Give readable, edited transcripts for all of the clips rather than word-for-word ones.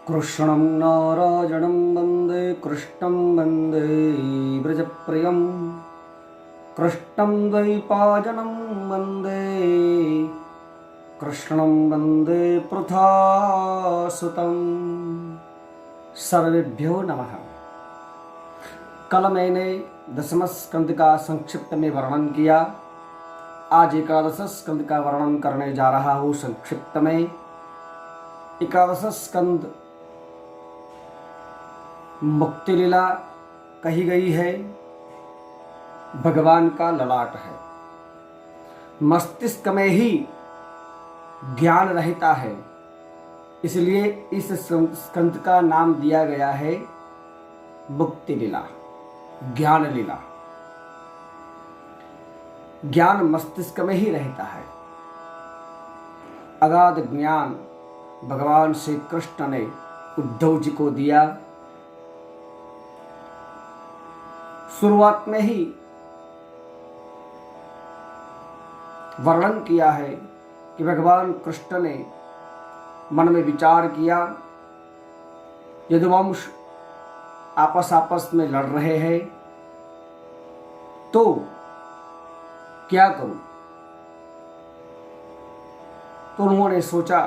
कृष्णं नारायणं वन्दे कृष्णं वन्दे व्रजप्रियं कृष्णं द्वैपायनं वन्दे कृष्णं वन्दे पृथासुतं। सर्वेभ्यो नमः। कल मैंने दशम स्कंद का संक्षिप्त में वर्णन किया। आज एकादश स्कंद का वर्णन करने जा रहा हूँ संक्षिप्त में। एकादश स्कंद मुक्ति लीला कही गई है, भगवान का ललाट है। मस्तिष्क में ही ज्ञान रहता है, इसलिए इस स्कंद का नाम दिया गया है मुक्ति लीला, ज्ञान लीला। ज्ञान मस्तिष्क में ही रहता है। अगाध ज्ञान भगवान श्री कृष्ण ने उद्धव जी को दिया। शुरुआत में ही वर्णन किया है कि भगवान कृष्ण ने मन में विचार किया, यदुवंश आपस में लड़ रहे हैं तो क्या करूं। तो उन्होंने सोचा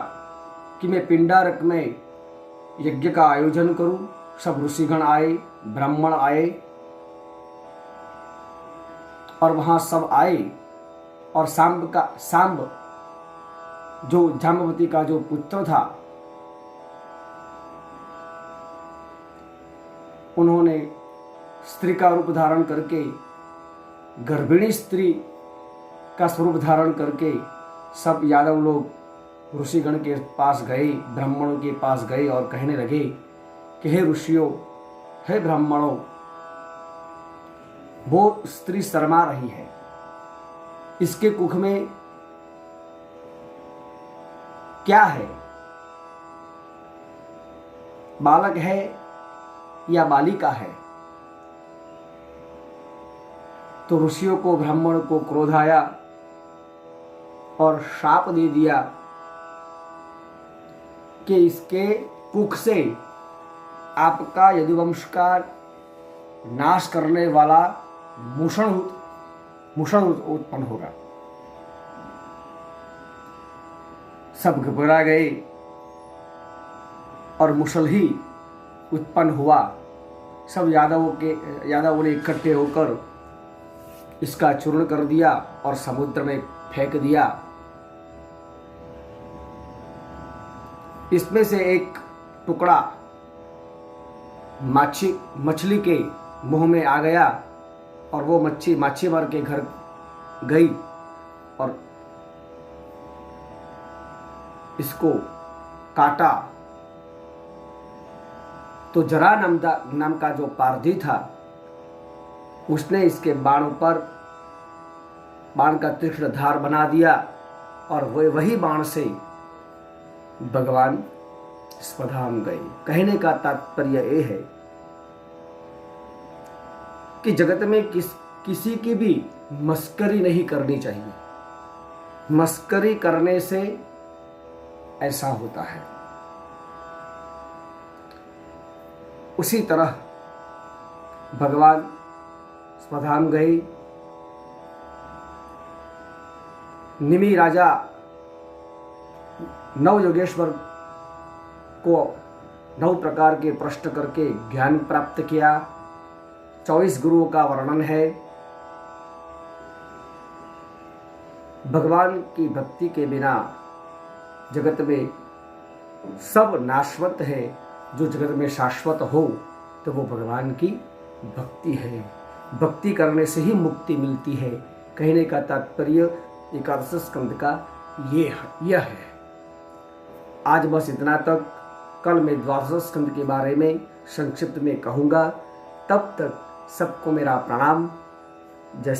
कि मैं पिंडारक में यज्ञ का आयोजन करूं। सब ऋषिगण आए, ब्राह्मण आए और वहां सब आए और सांब जो जाम्बवती का जो पुत्र था, उन्होंने स्त्री का रूप धारण करके, गर्भिणी स्त्री का स्वरूप धारण करके सब यादव लोग ऋषिगण के पास गए, ब्राह्मणों के पास गए और कहने लगे कि हे ऋषियों, हे ब्राह्मणों, वो स्त्री शर्मा रही है, इसके कुख में क्या है, बालक है या बालिका है। तो ऋषियों को, ब्राह्मण को क्रोध आया और शाप दे दिया कि इसके कुख से आपका यदुवंश का नाश करने वाला मूषण उत्पन्न होगा। सब घबरा गए और मूषल ही उत्पन्न हुआ। सब यादवों ने इकट्ठे होकर इसका चूर्ण कर दिया और समुद्र में फेंक दिया। इसमें से एक टुकड़ा मछली के मुंह में आ गया और वो माछीमार के घर गई और इसको काटा। तो जरा नाम का जो पारधी था, उसने इसके बाण का तीक्ष्ण धार बना दिया और वही बाण से भगवान स्वधाम गए। कहने का तात्पर्य यह है कि जगत में किसी की भी मस्करी नहीं करनी चाहिए। मस्करी करने से ऐसा होता है। उसी तरह भगवान स्वधाम गए। निमि राजा नव योगेश्वर को 9 प्रकार के प्रश्न करके ज्ञान प्राप्त किया। 24 गुरुओं का वर्णन है। भगवान की भक्ति के बिना जगत में सब नाशवत है। जो जगत में शाश्वत हो तो वो भगवान की भक्ति है। भक्ति करने से ही मुक्ति मिलती है। कहने का तात्पर्य एकादश स्कंद का यह है। आज बस इतना तक। कल मैं द्वादश स्कंद के बारे में संक्षिप्त में कहूँगा। तब तक सबको मेरा प्रणाम। जय